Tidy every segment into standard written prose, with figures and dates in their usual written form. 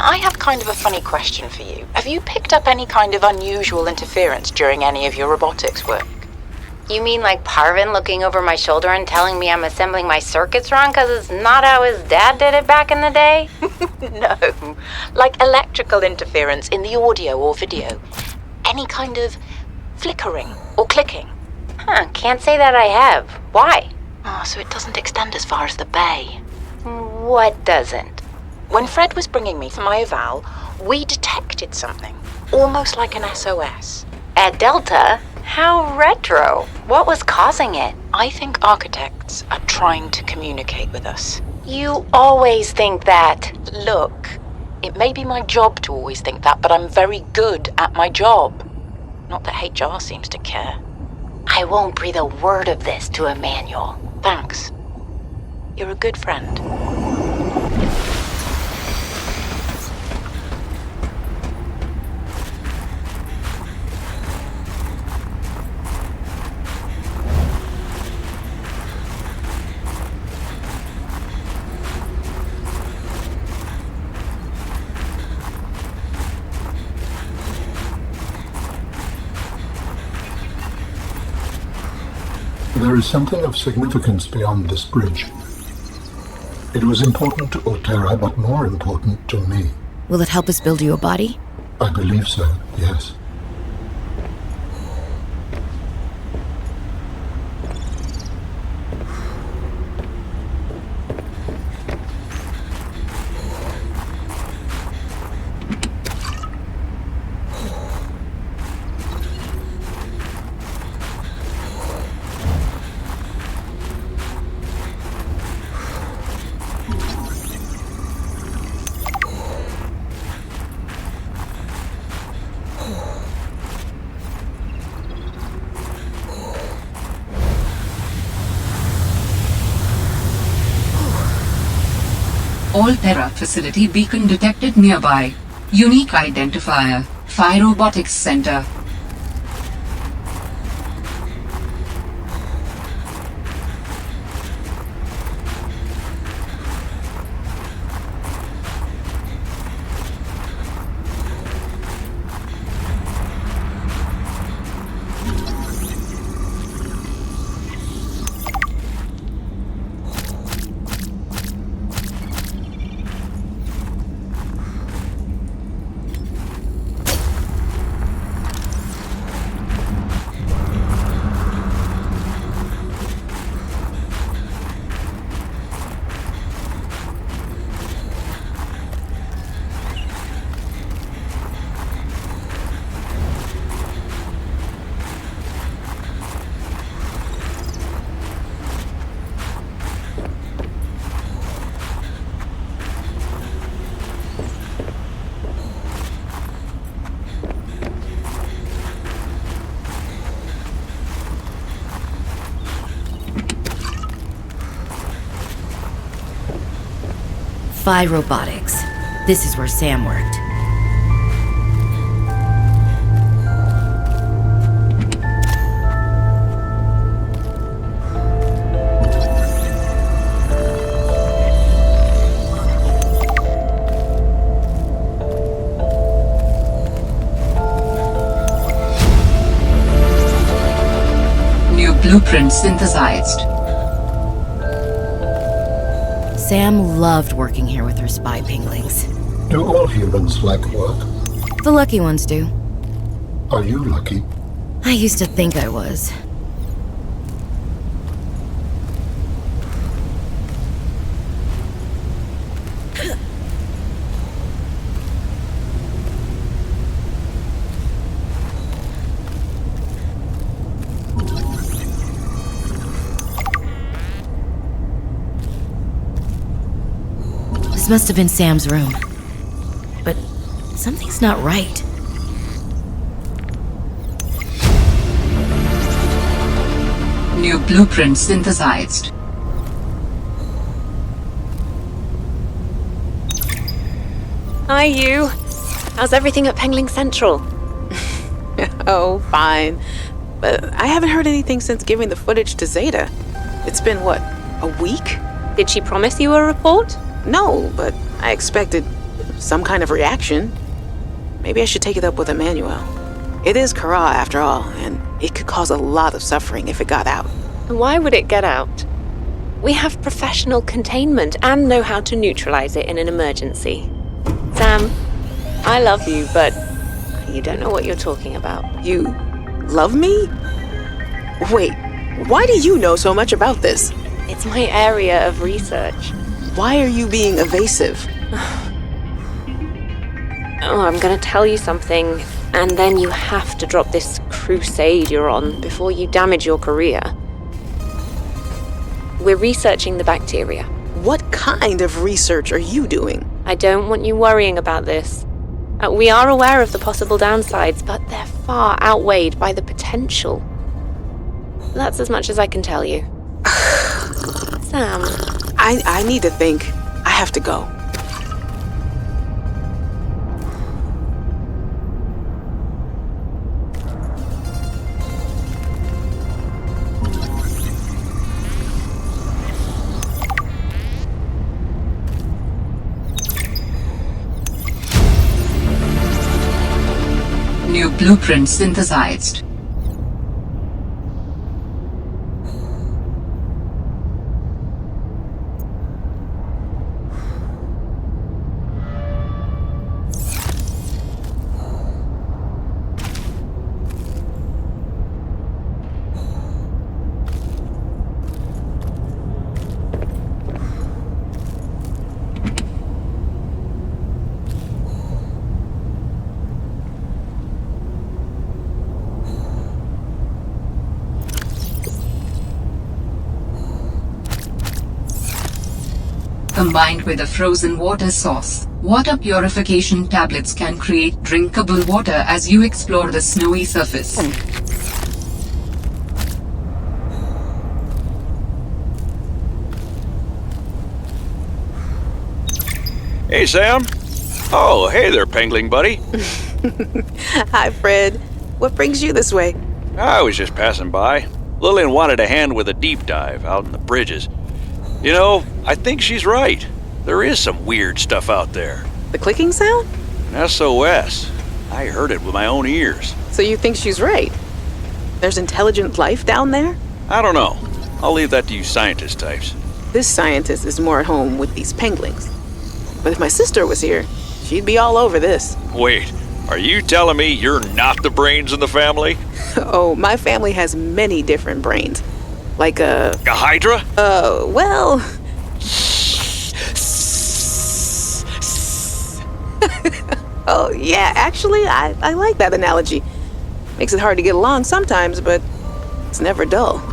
I have kind of a funny question for you. Have you picked up any kind of unusual interference during any of your robotics work? You mean like Parvin looking over my shoulder and telling me I'm assembling my circuits wrong because it's not how his dad did it back in the day? No, like electrical interference in the audio or video. Any kind of flickering or clicking. Can't say that I have. Why? Oh, so it doesn't extend as far as the bay. What doesn't? When Fred was bringing me for my eval, we detected something, almost like an SOS. At Delta? How retro. What was causing it? I think architects are trying to communicate with us. You always think that. Look, it may be my job to always think that, but I'm very good at my job. Not that HR seems to care. I won't breathe a word of this to Emmanuel. Thanks. You're a good friend. There is something of significance beyond this bridge. It was important to Altera, but more important to me. Will it help us build you a body? I believe so, yes. Altera facility beacon detected nearby. Unique identifier. Phi Robotics Center. Phi Robotics. This is where Sam worked. New blueprint synthesized. Sam loved working here with her spy penglings. Do all humans like work? The lucky ones do. Are you lucky? I used to think I was. This must have been Sam's room. But something's not right. New blueprint synthesized. Hi, you. How's everything at Pengling Central? Oh, fine. But I haven't heard anything since giving the footage to Zeta. It's been, what, a week? Did she promise you a report? No, but I expected some kind of reaction. Maybe I should take it up with Emmanuel. It is Kara after all, and it could cause a lot of suffering if it got out. And why would it get out? We have professional containment and know how to neutralize it in an emergency. Sam, I love you, but you don't know what you're talking about. You love me? Wait, why do you know so much about this? It's my area of research. Why are you being evasive? Oh, I'm gonna tell you something, and then you have to drop this crusade you're on before you damage your career. We're researching the bacteria. What kind of research are you doing? I don't want you worrying about this. We are aware of the possible downsides, but they're far outweighed by the potential. That's as much as I can tell you. Sam. I need to think. I have to go. New blueprint synthesized. Combined with a frozen water source, water purification tablets can create drinkable water as you explore the snowy surface. Hey, Sam. Oh, hey there, pengling buddy. Hi, Fred. What brings you this way? I was just passing by. Lillian wanted a hand with a deep dive out in the bridges. You know, I think she's right. There is some weird stuff out there. The clicking sound? An SOS. I heard it with my own ears. So you think she's right? There's intelligent life down there? I don't know. I'll leave that to you scientist types. This scientist is more at home with these penglings. But if my sister was here, she'd be all over this. Wait, are you telling me you're not the brains in the family? Oh, my family has many different brains. Like A hydra? Well... Oh, yeah, actually, I like that analogy. Makes it hard to get along sometimes, but it's never dull.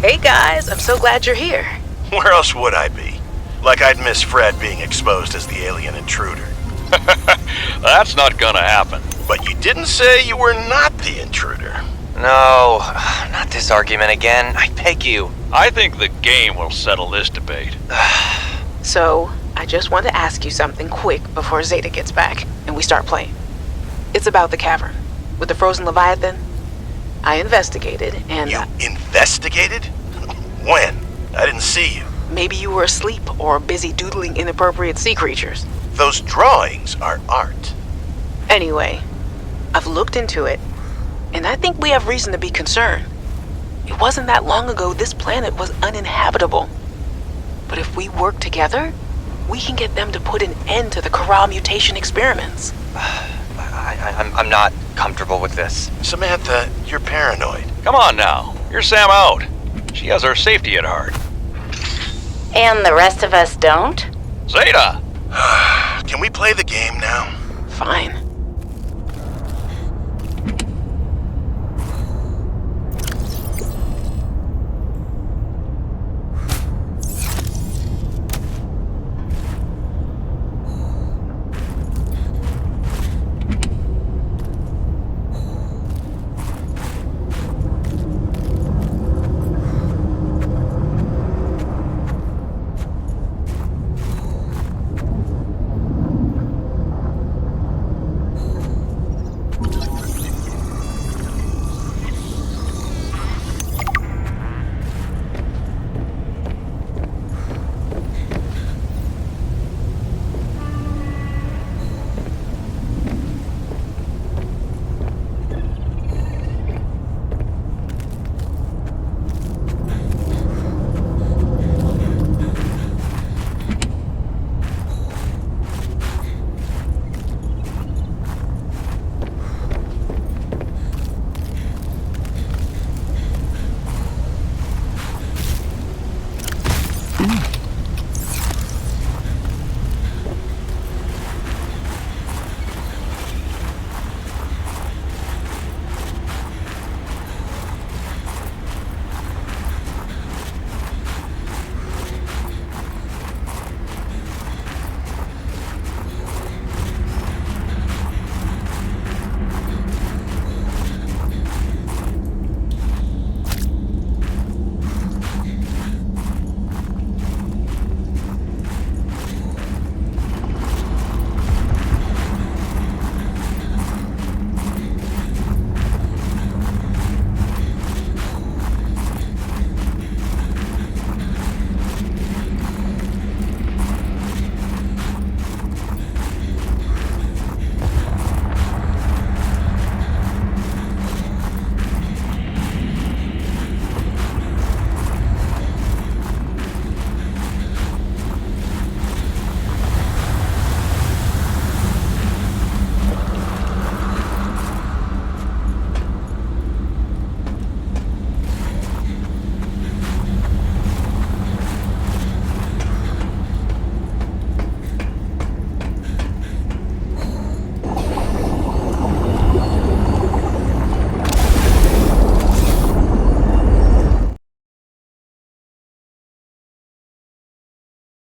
Hey guys, I'm so glad you're here. Where else would I be? Like I'd miss Fred being exposed as the alien intruder. That's not gonna happen. But you didn't say you were not the intruder. No, not this argument again. I beg you. I think the game will settle this debate. So, I just want to ask you something quick before Zeta gets back and we start playing. It's about the cavern with the frozen Leviathan. I investigated and... You investigated? When? I didn't see you. Maybe you were asleep or busy doodling inappropriate sea creatures. Those drawings are art. Anyway, I've looked into it, and I think we have reason to be concerned. It wasn't that long ago this planet was uninhabitable. But if we work together, we can get them to put an end to the Corral mutation experiments. I'm not comfortable with this. Samantha, you're paranoid. Come on now. You're Sam out. She has our safety at heart. And the rest of us don't? Zeta! Can we play the game now? Fine.